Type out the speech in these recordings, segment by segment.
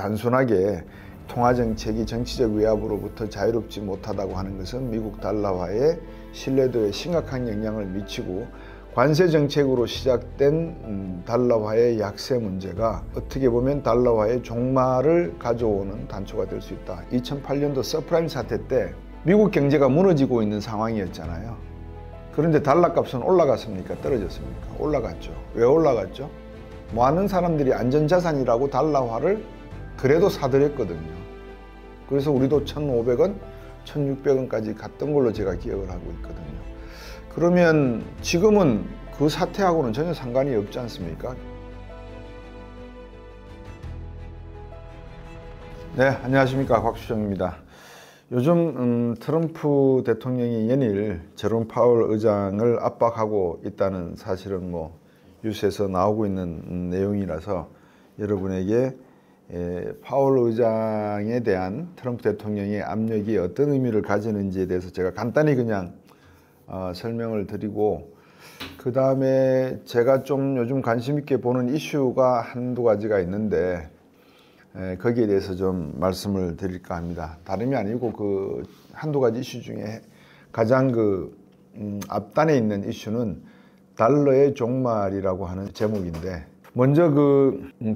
단순하게 통화정책이 정치적 위압으로부터 자유롭지 못하다고 하는 것은 미국 달러화의 신뢰도에 심각한 영향을 미치고 관세 정책으로 시작된 달러화의 약세 문제가 어떻게 보면 달러화의 종말을 가져오는 단초가 될 수 있다. 2008년도 서프라임 사태 때 미국 경제가 무너지고 있는 상황이었잖아요. 그런데 달러 값은 올라갔습니까? 떨어졌습니까? 올라갔죠. 왜 올라갔죠? 많은 사람들이 안전자산이라고 달러화를 그래도 사들였거든요. 그래서 우리도 1,500원, 1,600원까지 갔던 걸로 제가 기억을 하고 있거든요. 그러면 지금은 그 사태하고는 전혀 상관이 없지 않습니까? 네, 안녕하십니까. 곽수정입니다. 요즘 트럼프 대통령이 연일 제롬 파월 의장을 압박하고 있다는 사실은 뉴스에서 나오고 있는 내용이라서 여러분에게 파월 의장에 대한 트럼프 대통령의 압력이 어떤 의미를 가지는지에 대해서 제가 간단히 그냥 설명을 드리고, 그 다음에 제가 좀 요즘 관심 있게 보는 이슈가 한두 가지가 있는데 거기에 대해서 좀 말씀을 드릴까 합니다. 다름이 아니고 그 한두 가지 이슈 중에 가장 앞단에 있는 이슈는 달러의 종말이라고 하는 제목인데, 먼저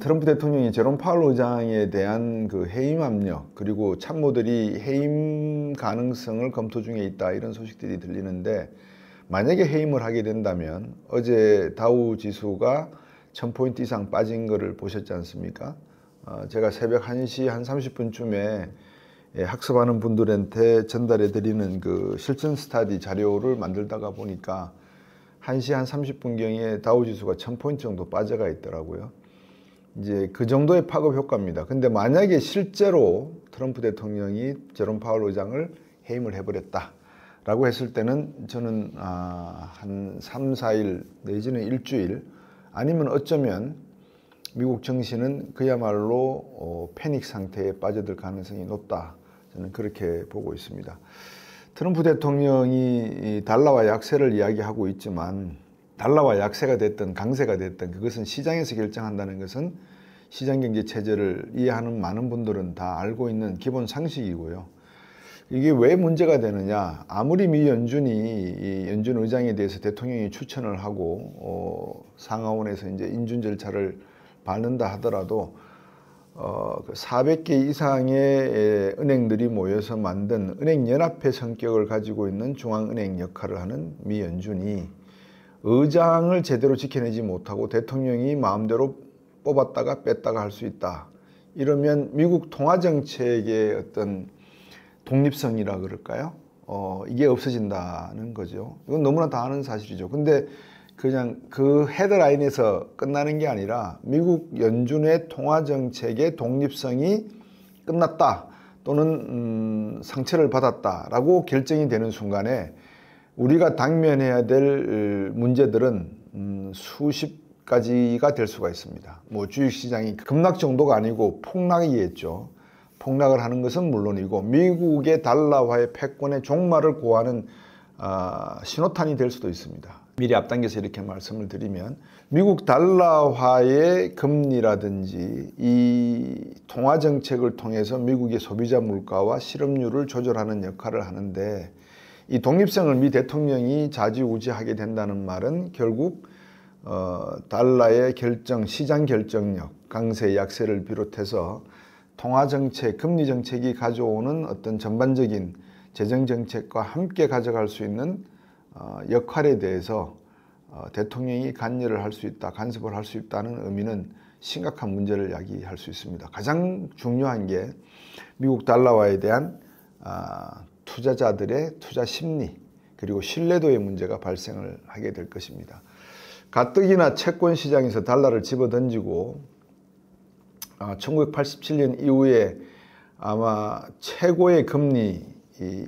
트럼프 대통령이 제롬 파월 의장에 대한 해임 압력, 그리고 참모들이 해임 가능성을 검토 중에 있다, 이런 소식들이 들리는데, 만약에 해임을 하게 된다면 어제 다우 지수가 1000포인트 이상 빠진 거를 보셨지 않습니까? 제가 새벽 1시 한 30분쯤에 학습하는 분들한테 전달해 드리는 실전 스터디 자료를 만들다가 보니까 1시 한 30분경에 다우지수가 1000포인트 정도 빠져가 있더라고요. 이제 그 정도의 파급 효과입니다. 근데 만약에 실제로 트럼프 대통령이 제롬 파월 의장을 해임을 해버렸다 라고 했을 때는 저는 한 3, 4일 내지는 일주일, 아니면 어쩌면 미국 증시는 그야말로 패닉 상태에 빠져들 가능성이 높다, 저는 그렇게 보고 있습니다. 트럼프 대통령이 달러화 약세를 이야기하고 있지만, 달러화 약세가 됐든 강세가 됐든 그것은 시장에서 결정한다는 것은 시장경제 체제를 이해하는 많은 분들은 다 알고 있는 기본 상식이고요. 이게 왜 문제가 되느냐, 아무리 미 연준이 연준 의장에 대해서 대통령이 추천을 하고 상하원에서 이제 인준 절차를 밟는다 하더라도 400개 이상의 은행들이 모여서 만든 은행연합회 성격을 가지고 있는 중앙은행 역할을 하는 미 연준이 의장을 제대로 지켜내지 못하고 대통령이 마음대로 뽑았다가 뺐다가 할 수 있다, 이러면 미국 통화정책의 어떤 독립성이라 그럴까요? 이게 없어진다는 거죠. 이건 너무나 다 아는 사실이죠. 근데 그냥 그 헤드라인에서 끝나는 게 아니라 미국 연준의 통화정책의 독립성이 끝났다, 또는 상처를 받았다라고 결정이 되는 순간에 우리가 당면해야 될 문제들은 수십 가지가 될 수가 있습니다. 주식시장이 급락 정도가 아니고 폭락이겠죠. 폭락을 하는 것은 물론이고 미국의 달러화의 패권의 종말을 고하는 신호탄이 될 수도 있습니다. 미리 앞당겨서 이렇게 말씀을 드리면, 미국 달러화의 금리라든지 이 통화정책을 통해서 미국의 소비자 물가와 실업률을 조절하는 역할을 하는데, 이 독립성을 미 대통령이 좌지우지하게 된다는 말은 결국 달러의 시장 결정력, 강세, 약세를 비롯해서 통화정책, 금리정책이 가져오는 어떤 전반적인 재정정책과 함께 가져갈 수 있는 역할에 대해서 대통령이 관여를 할 수 있다, 간섭을 할 수 있다는 의미는 심각한 문제를 야기할 수 있습니다. 가장 중요한 게 미국 달러화에 대한 투자자들의 투자 심리, 그리고 신뢰도의 문제가 발생을 하게 될 것입니다. 가뜩이나 채권 시장에서 달러를 집어던지고 1987년 이후에 아마 최고의 금리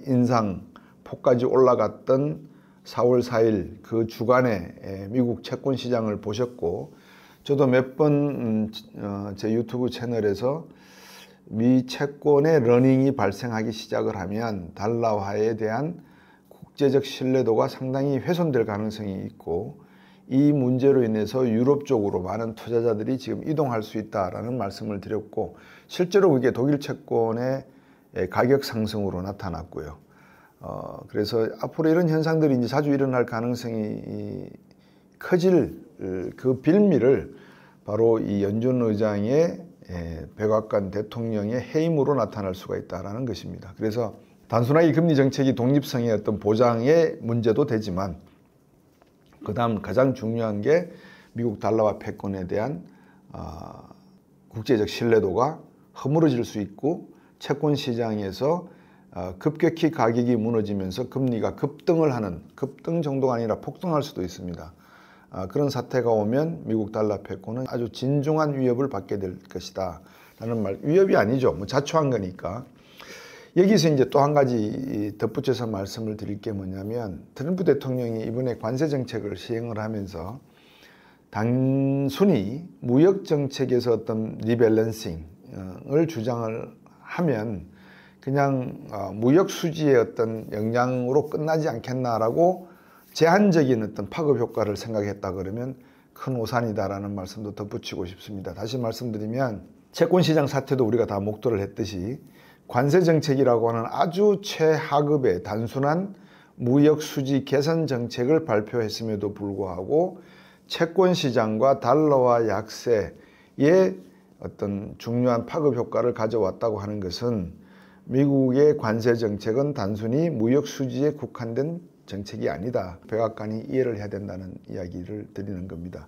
인상 폭까지 올라갔던 4월 4일 그 주간에 미국 채권 시장을 보셨고, 저도 몇 번 제 유튜브 채널에서 미 채권의 러닝이 발생하기 시작을 하면 달러화에 대한 국제적 신뢰도가 상당히 훼손될 가능성이 있고, 이 문제로 인해서 유럽 쪽으로 많은 투자자들이 지금 이동할 수 있다라는 말씀을 드렸고, 실제로 그게 독일 채권의 가격 상승으로 나타났고요. 그래서 앞으로 이런 현상들이 이제 자주 일어날 가능성이 커질 그 빌미를 바로 이 연준 의장의 백악관 대통령의 해임으로 나타날 수가 있다라는 것입니다. 그래서 단순하게 금리 정책이 독립성의 어떤 보장의 문제도 되지만, 그 다음 가장 중요한 게 미국 달러와 패권에 대한 국제적 신뢰도가 허물어질 수 있고, 채권 시장에서 급격히 가격이 무너지면서 금리가 급등을 하는, 급등 정도가 아니라 폭등할 수도 있습니다. 그런 사태가 오면 미국 달러 패권은 아주 진중한 위협을 받게 될 것이다 라는 말. 위협이 아니죠. 뭐 자초한 거니까. 여기서 이제 또 한 가지 덧붙여서 말씀을 드릴 게 뭐냐면, 트럼프 대통령이 이번에 관세 정책을 시행을 하면서 단순히 무역 정책에서 어떤 리밸런싱을 주장을 하면 그냥 무역 수지의 어떤 영향으로 끝나지 않겠나라고 제한적인 어떤 파급 효과를 생각했다 그러면 큰 오산이다라는 말씀도 덧붙이고 싶습니다. 다시 말씀드리면 채권시장 사태도 우리가 다 목도를 했듯이 관세 정책이라고 하는 아주 최하급의 단순한 무역 수지 개선 정책을 발표했음에도 불구하고 채권시장과 달러와 약세의 어떤 중요한 파급 효과를 가져왔다고 하는 것은, 미국의 관세 정책은 단순히 무역 수지에 국한된 정책이 아니다. 백악관이 이해를 해야 된다는 이야기를 드리는 겁니다.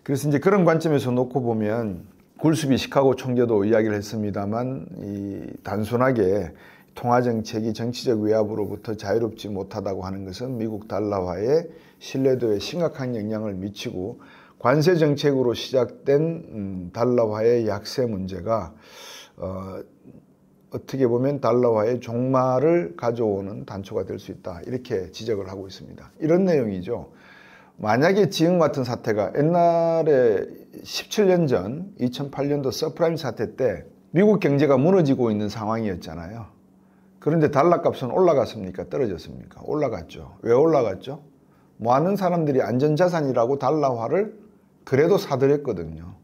그래서 이제 그런 관점에서 놓고 보면, 굴스비 시카고 총재도 이야기를 했습니다만, 이 단순하게 통화 정책이 정치적 외압으로부터 자유롭지 못하다고 하는 것은 미국 달러화의 신뢰도에 심각한 영향을 미치고, 관세 정책으로 시작된 달러화의 약세 문제가 어떻게 보면 달러화의 종말을 가져오는 단초가 될 수 있다, 이렇게 지적을 하고 있습니다. 이런 내용이죠. 만약에 지금 같은 사태가 옛날에 17년 전 2008년도 서프라임 사태 때 미국 경제가 무너지고 있는 상황이었잖아요. 그런데 달러 값은 올라갔습니까? 떨어졌습니까? 올라갔죠. 왜 올라갔죠? 많은 사람들이 안전자산이라고 달러화를 그래도 사들였거든요.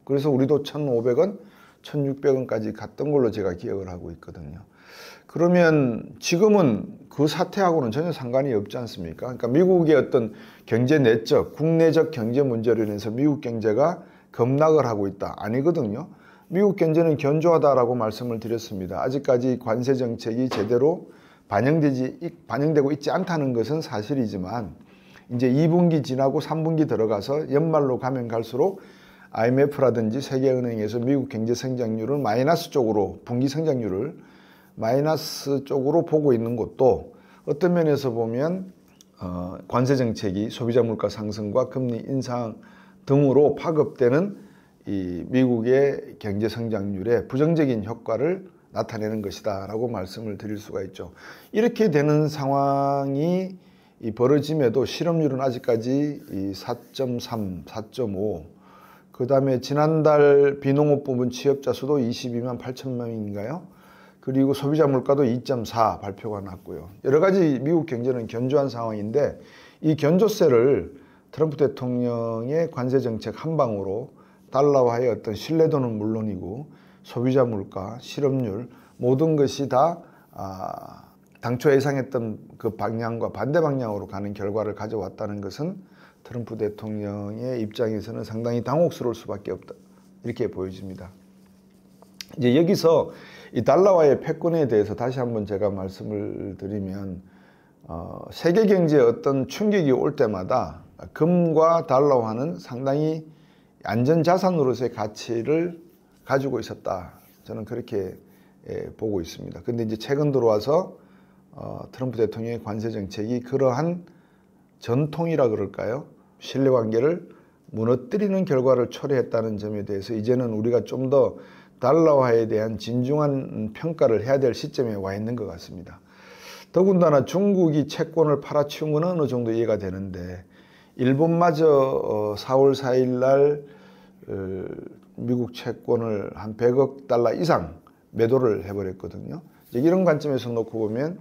그래서 우리도 1,500원, 1,600원까지 갔던 걸로 제가 기억을 하고 있거든요. 그러면 지금은 그 사태하고는 전혀 상관이 없지 않습니까? 그러니까 미국의 어떤 경제 내적, 국내적 경제 문제로 인해서 미국 경제가 급락을 하고 있다, 아니거든요. 미국 경제는 견조하다라고 말씀을 드렸습니다. 아직까지 관세 정책이 제대로 반영되고 있지 않다는 것은 사실이지만, 이제 2분기 지나고 3분기 들어가서 연말로 가면 갈수록 IMF라든지 세계은행에서 미국 경제 성장률을 마이너스 쪽으로, 분기 성장률을 마이너스 쪽으로 보고 있는 것도 어떤 면에서 보면 관세 정책이 소비자 물가 상승과 금리 인상 등으로 파급되는 이 미국의 경제 성장률에 부정적인 효과를 나타내는 것이다 라고 말씀을 드릴 수가 있죠. 이렇게 되는 상황이 벌어짐에도 실업률은 아직까지 4.3, 4.5, 그 다음에 지난달 비농업 부문 취업자 수도 22만 8천 명인가요? 그리고 소비자 물가도 2.4 발표가 났고요. 여러 가지 미국 경제는 견조한 상황인데, 이 견조세를 트럼프 대통령의 관세 정책 한 방으로 달러화의 어떤 신뢰도는 물론이고 소비자 물가, 실업률 모든 것이 다 당초 예상했던 그 방향과 반대 방향으로 가는 결과를 가져왔다는 것은 트럼프 대통령의 입장에서는 상당히 당혹스러울 수밖에 없다, 이렇게 보여집니다. 이제 여기서 이 달러화의 패권에 대해서 다시 한번 제가 말씀을 드리면, 세계 경제에 어떤 충격이 올 때마다 금과 달러화는 상당히 안전자산으로서의 가치를 가지고 있었다, 저는 그렇게 보고 있습니다. 근데 이제 최근 들어와서 트럼프 대통령의 관세 정책이 그러한 전통이라 그럴까요? 신뢰관계를 무너뜨리는 결과를 초래했다는 점에 대해서 이제는 우리가 좀 더 달러화에 대한 진중한 평가를 해야 될 시점에 와 있는 것 같습니다. 더군다나 중국이 채권을 팔아치운 건 어느 정도 이해가 되는데, 일본마저 4월 4일 날 미국 채권을 한 100억 달러 이상 매도를 해버렸거든요. 이런 관점에서 놓고 보면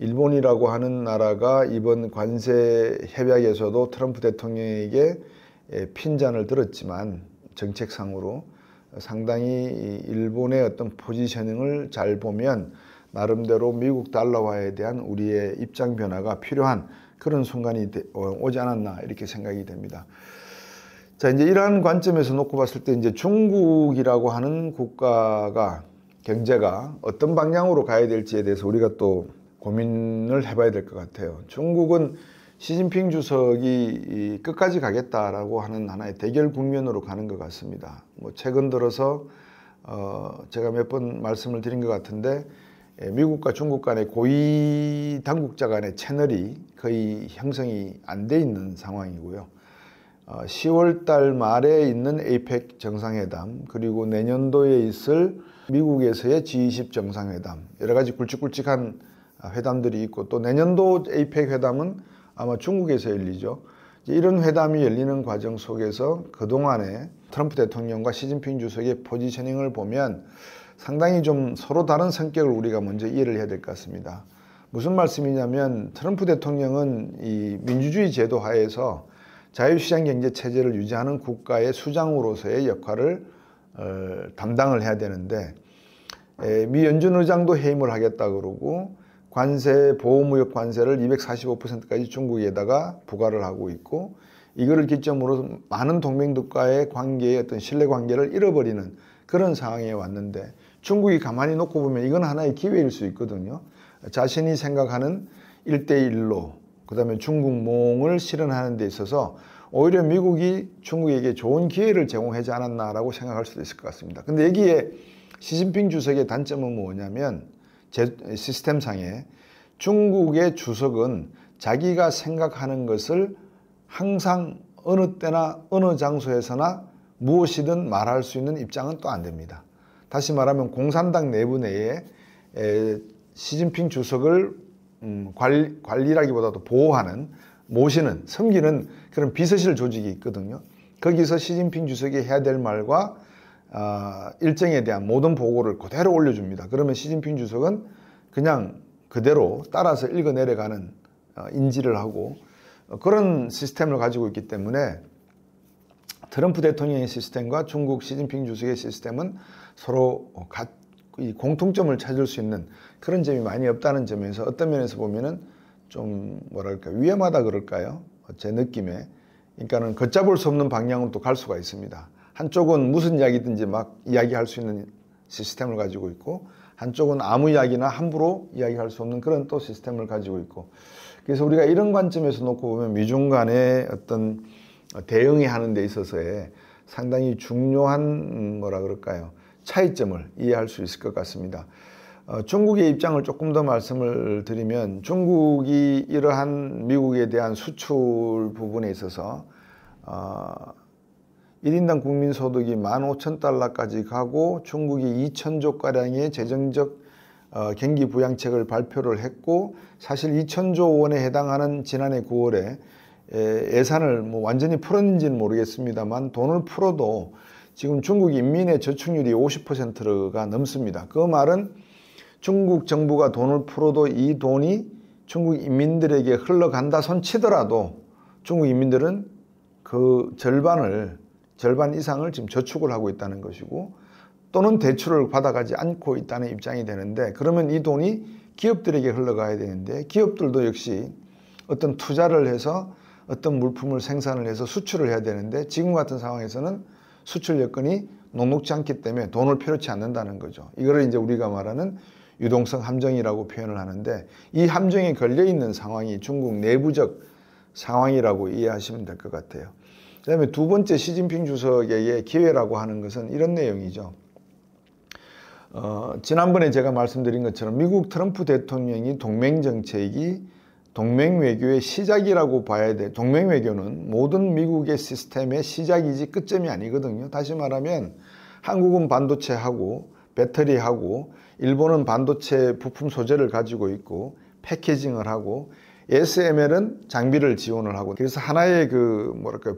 일본이라고 하는 나라가 이번 관세 협약에서도 트럼프 대통령에게 핀잔을 들었지만 정책상으로 상당히 일본의 어떤 포지셔닝을 잘 보면 나름대로 미국 달러화에 대한 우리의 입장 변화가 필요한 그런 순간이 오지 않았나 이렇게 생각이 됩니다. 자, 이제 이러한 관점에서 놓고 봤을 때 이제 중국이라고 하는 국가가 경제가 어떤 방향으로 가야 될지에 대해서 우리가 또 고민을 해봐야 될 것 같아요. 중국은 시진핑 주석이 끝까지 가겠다라고 하는 하나의 대결 국면으로 가는 것 같습니다. 뭐 최근 들어서 제가 몇 번 말씀을 드린 것 같은데 미국과 중국 간의 고위 당국자 간의 채널이 거의 형성이 안 돼 있는 상황이고요. 10월 달 말에 있는 에이펙 정상회담, 그리고 내년도에 있을 미국에서의 G20 정상회담, 여러 가지 굵직굵직한 회담들이 있고, 또 내년도 에이펙 회담은 아마 중국에서 열리죠. 이런 회담이 열리는 과정 속에서 그동안에 트럼프 대통령과 시진핑 주석의 포지셔닝을 보면 상당히 좀 서로 다른 성격을 우리가 먼저 이해를 해야 될 것 같습니다. 무슨 말씀이냐면 트럼프 대통령은 이 민주주의 제도 하에서 자유시장 경제 체제를 유지하는 국가의 수장으로서의 역할을 담당을 해야 되는데, 미 연준 의장도 해임을 하겠다 그러고 관세, 보호무역 관세를 245%까지 중국에다가 부과를 하고 있고, 이거를 기점으로 많은 동맹국과의 관계의 어떤 신뢰관계를 잃어버리는 그런 상황에 왔는데, 중국이 가만히 놓고 보면 이건 하나의 기회일 수 있거든요. 자신이 생각하는 1대1로 그 다음에 중국몽을 실현하는 데 있어서 오히려 미국이 중국에게 좋은 기회를 제공하지 않았나라고 생각할 수도 있을 것 같습니다. 근데 여기에 시진핑 주석의 단점은 뭐냐면 시스템상에 중국의 주석은 자기가 생각하는 것을 항상 어느 때나 어느 장소에서나 무엇이든 말할 수 있는 입장은 또 안 됩니다. 다시 말하면 공산당 내부 내에 시진핑 주석을 관리라기보다도 보호하는, 모시는, 섬기는 그런 비서실 조직이 있거든요. 거기서 시진핑 주석이 해야 될 말과 일정에 대한 모든 보고를 그대로 올려줍니다. 그러면 시진핑 주석은 그냥 그대로 따라서 읽어 내려가는 인지를 하고 그런 시스템을 가지고 있기 때문에 트럼프 대통령의 시스템과 중국 시진핑 주석의 시스템은 서로 공통점을 찾을 수 있는 그런 점이 많이 없다는 점에서 어떤 면에서 보면은 좀 뭐랄까 위험하다 그럴까요? 제 느낌에. 그러니까는 걷잡을 수 없는 방향으로 또 갈 수가 있습니다. 한쪽은 무슨 이야기든지 막 이야기할 수 있는 시스템을 가지고 있고, 한쪽은 아무 이야기나 함부로 이야기할 수 없는 그런 또 시스템을 가지고 있고, 그래서 우리가 이런 관점에서 놓고 보면 미중 간의 어떤 대응이 하는 데 있어서의 상당히 중요한 뭐라 그럴까요? 차이점을 이해할 수 있을 것 같습니다. 중국의 입장을 조금 더 말씀을 드리면, 중국이 이러한 미국에 대한 수출 부분에 있어서 1인당 국민소득이 15,000달러까지 가고 중국이 2,000조가량의 재정적 경기 부양책을 발표를 했고, 사실 2,000조 원에 해당하는 지난해 9월에 예산을 뭐 완전히 풀었는지는 모르겠습니다만 돈을 풀어도 지금 중국 인민의 저축률이 50%가 넘습니다. 그 말은 중국 정부가 돈을 풀어도 이 돈이 중국 인민들에게 흘러간다 손 치더라도 중국 인민들은 그 절반 이상을 지금 저축을 하고 있다는 것이고, 또는 대출을 받아가지 않고 있다는 입장이 되는데, 그러면 이 돈이 기업들에게 흘러가야 되는데, 기업들도 역시 어떤 투자를 해서 어떤 물품을 생산을 해서 수출을 해야 되는데, 지금 같은 상황에서는 수출 여건이 녹록지 않기 때문에 돈을 필요치 않는다는 거죠. 이거를 이제 우리가 말하는 유동성 함정이라고 표현을 하는데, 이 함정에 걸려 있는 상황이 중국 내부적 상황이라고 이해하시면 될 것 같아요. 그 다음에 두 번째, 시진핑 주석에게 기회라고 하는 것은 이런 내용이죠. 지난번에 제가 말씀드린 것처럼 미국 트럼프 대통령이 동맹정책이 동맹외교의 시작이라고 봐야 돼. 동맹외교는 모든 미국의 시스템의 시작이지 끝점이 아니거든요. 다시 말하면 한국은 반도체하고 배터리하고, 일본은 반도체 부품 소재를 가지고 있고 패키징을 하고, ASML은 장비를 지원을 하고, 그래서 하나의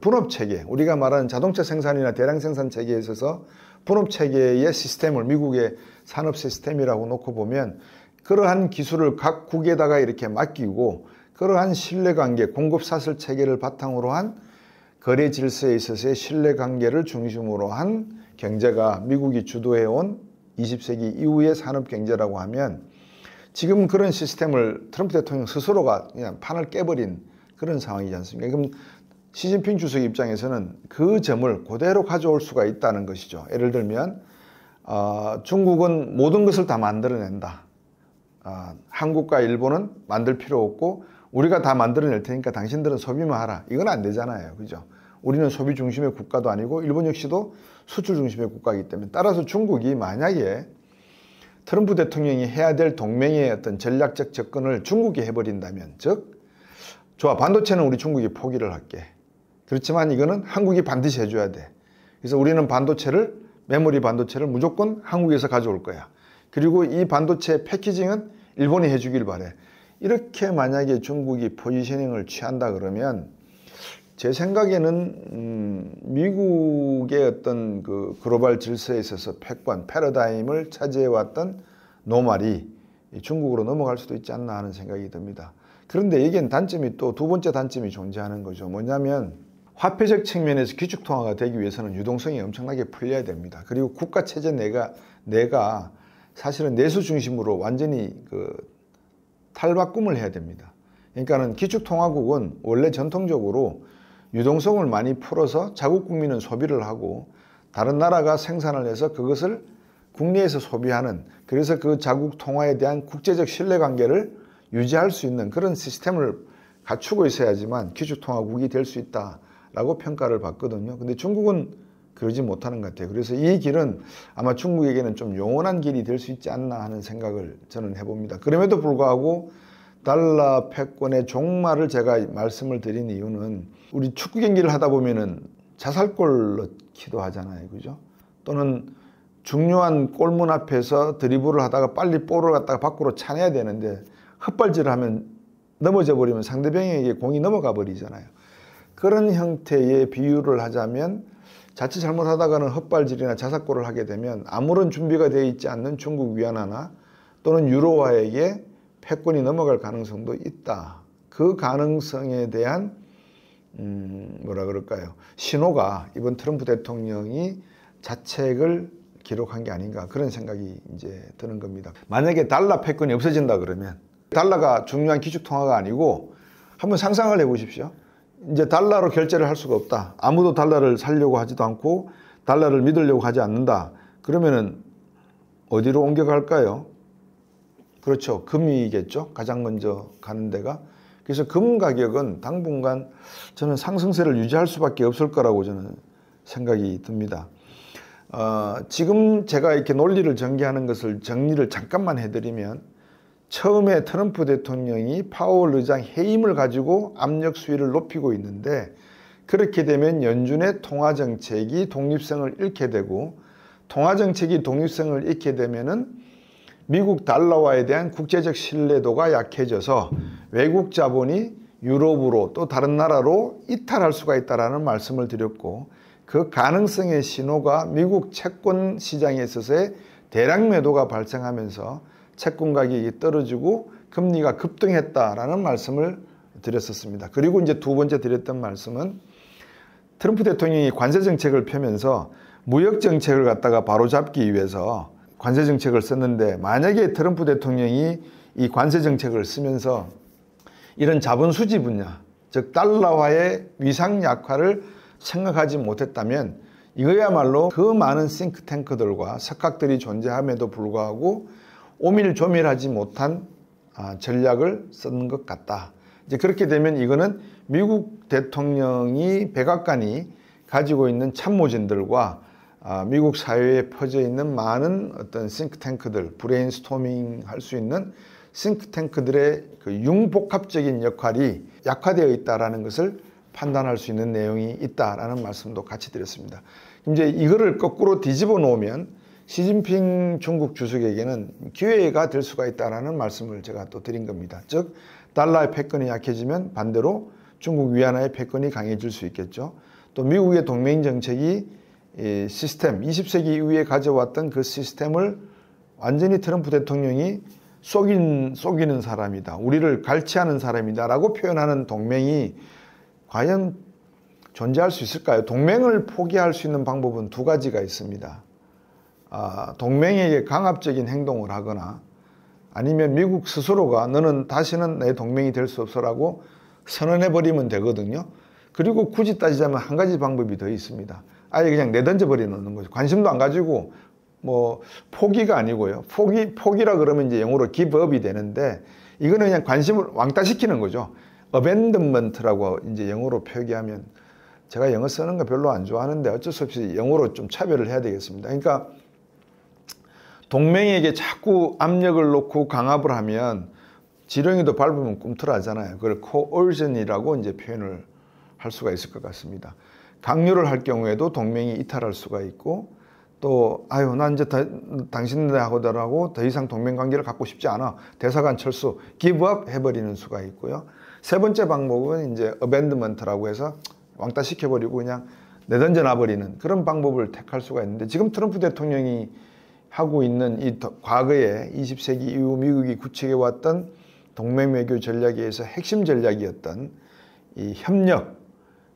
분업체계, 우리가 말하는 자동차 생산이나 대량 생산 체계에 있어서 분업체계의 시스템을 미국의 산업 시스템이라고 놓고 보면 그러한 기술을 각 국에다가 이렇게 맡기고 그러한 신뢰관계, 공급사슬 체계를 바탕으로 한 거래 질서에 있어서의 신뢰관계를 중심으로 한 경제가 미국이 주도해온 20세기 이후의 산업경제라고 하면 지금 그런 시스템을 트럼프 대통령 스스로가 그냥 판을 깨버린 그런 상황이지 않습니까? 그럼 시진핑 주석 입장에서는 그 점을 그대로 가져올 수가 있다는 것이죠. 예를 들면 중국은 모든 것을 다 만들어낸다. 한국과 일본은 만들 필요 없고 우리가 다 만들어낼 테니까 당신들은 소비만 하라. 이건 안 되잖아요. 그죠? 우리는 소비 중심의 국가도 아니고 일본 역시도 수출 중심의 국가이기 때문에 따라서 중국이 만약에 트럼프 대통령이 해야 될 동맹의 어떤 전략적 접근을 중국이 해버린다면, 즉 좋아, 반도체는 우리 중국이 포기를 할게. 그렇지만 이거는 한국이 반드시 해줘야 돼. 그래서 우리는 메모리 반도체를 무조건 한국에서 가져올 거야. 그리고 이 반도체 패키징은 일본이 해주길 바래. 이렇게 만약에 중국이 포지셔닝을 취한다 그러면 제 생각에는 미국의 어떤 그 글로벌 질서에 있어서 패권, 패러다임을 차지해왔던 노말이 중국으로 넘어갈 수도 있지 않나 하는 생각이 듭니다. 그런데 여기엔 단점이 또 두 번째 단점이 존재하는 거죠. 뭐냐면 화폐적 측면에서 기축통화가 되기 위해서는 유동성이 엄청나게 풀려야 됩니다. 그리고 국가체제 내가 사실은 내수 중심으로 완전히 탈바꿈을 해야 됩니다. 그러니까는 기축통화국은 원래 전통적으로 유동성을 많이 풀어서 자국 국민은 소비를 하고 다른 나라가 생산을 해서 그것을 국내에서 소비하는, 그래서 그 자국 통화에 대한 국제적 신뢰관계를 유지할 수 있는 그런 시스템을 갖추고 있어야지만 기축통화국이 될 수 있다라고 평가를 받거든요. 근데 중국은 그러지 못하는 것 같아요. 그래서 이 길은 아마 중국에게는 좀 영원한 길이 될 수 있지 않나 하는 생각을 저는 해봅니다. 그럼에도 불구하고 달러 패권의 종말을 제가 말씀을 드린 이유는 우리 축구 경기를 하다 보면은 자살골 넣기도 하잖아요. 그죠? 또는 중요한 골문 앞에서 드리블을 하다가 빨리 볼을 갖다가 밖으로 차내야 되는데 헛발질을 하면 넘어져 버리면 상대방에게 공이 넘어가 버리잖아요. 그런 형태의 비유를 하자면 자칫 잘못하다가는 헛발질이나 자살골을 하게 되면 아무런 준비가 되어 있지 않는 중국 위안화나 또는 유로화에게 패권이 넘어갈 가능성도 있다. 그 가능성에 대한 신호가 이번 트럼프 대통령이 자책을 기록한 게 아닌가 그런 생각이 이제 드는 겁니다. 만약에 달러 패권이 없어진다 그러면 달러가 중요한 기축통화가 아니고 한번 상상을 해보십시오. 이제 달러로 결제를 할 수가 없다. 아무도 달러를 살려고 하지도 않고 달러를 믿으려고 하지 않는다. 그러면은 어디로 옮겨갈까요? 그렇죠. 금이겠죠. 가장 먼저 가는 데가. 그래서 금 가격은 당분간 저는 상승세를 유지할 수밖에 없을 거라고 저는 생각이 듭니다. 지금 제가 이렇게 논리를 전개하는 것을 정리를 잠깐만 해드리면 처음에 트럼프 대통령이 파월 의장 해임을 가지고 압력 수위를 높이고 있는데 그렇게 되면 연준의 통화정책이 독립성을 잃게 되고 통화정책이 독립성을 잃게 되면은 미국 달러화에 대한 국제적 신뢰도가 약해져서 외국 자본이 유럽으로 또 다른 나라로 이탈할 수가 있다는 말씀을 드렸고 그 가능성의 신호가 미국 채권 시장에 있어서의 대량 매도가 발생하면서 채권 가격이 떨어지고 금리가 급등했다라는 말씀을 드렸었습니다. 그리고 이제 두 번째 드렸던 말씀은 트럼프 대통령이 관세 정책을 펴면서 무역 정책을 갖다가 바로잡기 위해서 관세 정책을 썼는데 만약에 트럼프 대통령이 이 관세 정책을 쓰면서 이런 자본 수지 분야, 즉 달러화의 위상 약화를 생각하지 못했다면 이거야말로 그 많은 싱크탱크들과 석학들이 존재함에도 불구하고 오밀조밀하지 못한 전략을 쓴 것 같다. 이제 그렇게 되면 이거는 미국 대통령이 백악관이 가지고 있는 참모진들과 미국 사회에 퍼져 있는 많은 어떤 싱크탱크들, 브레인스토밍 할 수 있는 싱크탱크들의 그 융복합적인 역할이 약화되어 있다는 것을 판단할 수 있는 내용이 있다라는 말씀도 같이 드렸습니다. 이제 이거를 거꾸로 뒤집어 놓으면 시진핑 중국 주석에게는 기회가 될 수가 있다라는 말씀을 제가 또 드린 겁니다. 즉 달러의 패권이 약해지면 반대로 중국 위안화의 패권이 강해질 수 있겠죠. 또 미국의 동맹 정책이 시스템, 20세기 이후에 가져왔던 그 시스템을 완전히 트럼프 대통령이 속이는 사람이다. 우리를 갈취하는 사람이다. 라고 표현하는 동맹이 과연 존재할 수 있을까요? 동맹을 포기할 수 있는 방법은 두 가지가 있습니다. 동맹에게 강압적인 행동을 하거나 아니면 미국 스스로가 너는 다시는 내 동맹이 될 수 없어라고 선언해버리면 되거든요. 그리고 굳이 따지자면 한 가지 방법이 더 있습니다. 아예 그냥 내던져버리는 거죠. 관심도 안 가지고 뭐 포기가 아니고요. 포기라 그러면 이제 영어로 give up이 되는데 이거는 그냥 관심을 왕따시키는 거죠. abandonment라고 이제 영어로 표기하면 제가 영어 쓰는 거 별로 안 좋아하는데 어쩔 수 없이 영어로 좀 차별을 해야 되겠습니다. 그러니까 동맹에게 자꾸 압력을 놓고 강압을 하면 지렁이도 밟으면 꿈틀하잖아요. 그걸 coercion이라고 이제 표현을 할 수가 있을 것 같습니다. 강요를 할 경우에도 동맹이 이탈할 수가 있고 또 난 이제 당신들하고 더 이상 동맹 관계를 갖고 싶지 않아. 대사관 철수, give up 해버리는 수가 있고요. 세 번째 방법은 이제 abandonment라고 해서 왕따 시켜버리고 그냥 내던져 놔버리는 그런 방법을 택할 수가 있는데 지금 트럼프 대통령이 하고 있는 이 과거에 20세기 이후 미국이 구축해왔던 동맹 외교 전략에서 핵심 전략이었던 이 협력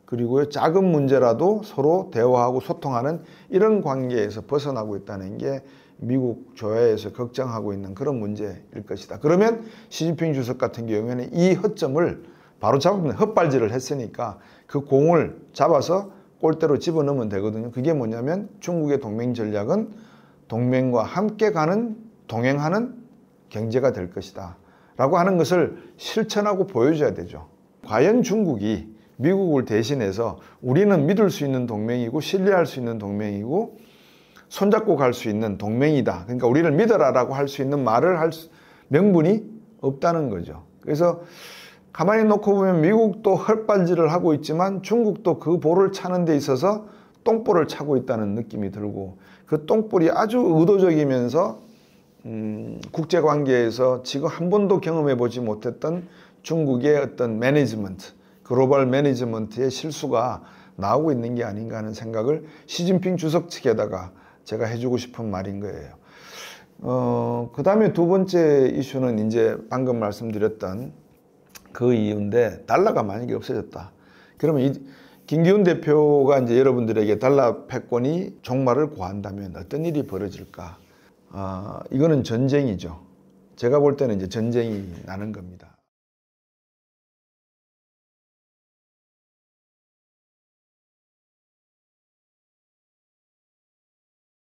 그리고 작은 문제라도 서로 대화하고 소통하는 이런 관계에서 벗어나고 있다는 게 미국 조야에서 걱정하고 있는 그런 문제일 것이다. 그러면 시진핑 주석 같은 경우에는 이 허점을 바로 잡으면 헛발질을 했으니까 그 공을 잡아서 골대로 집어넣으면 되거든요. 그게 뭐냐면 중국의 동맹 전략은 동맹과 함께 가는 동행하는 경제가 될 것이다 라고 하는 것을 실천하고 보여줘야 되죠. 과연 중국이 미국을 대신해서 우리는 믿을 수 있는 동맹이고 신뢰할 수 있는 동맹이고 손잡고 갈 수 있는 동맹이다. 그러니까 우리를 믿어라라고 할 수 있는 말을 할 명분이 없다는 거죠. 그래서 가만히 놓고 보면 미국도 헛발질을 하고 있지만 중국도 그 볼을 차는 데 있어서 똥볼을 차고 있다는 느낌이 들고 그 똥볼이 아주 의도적이면서 국제관계에서 지금 한 번도 경험해 보지 못했던 중국의 어떤 매니지먼트, 글로벌 매니지먼트의 실수가 나오고 있는 게 아닌가 하는 생각을 시진핑 주석 측에다가 제가 해주고 싶은 말인 거예요. 그 다음에 두 번째 이슈는 이제 방금 말씀드렸던 그 이유인데 달러가 만약에 없어졌다. 그러면 김기훈 대표가 이제 여러분들에게 달러 패권이 종말을 고한다면 어떤 일이 벌어질까? 이거는 전쟁이죠. 제가 볼 때는 이제 전쟁이 나는 겁니다.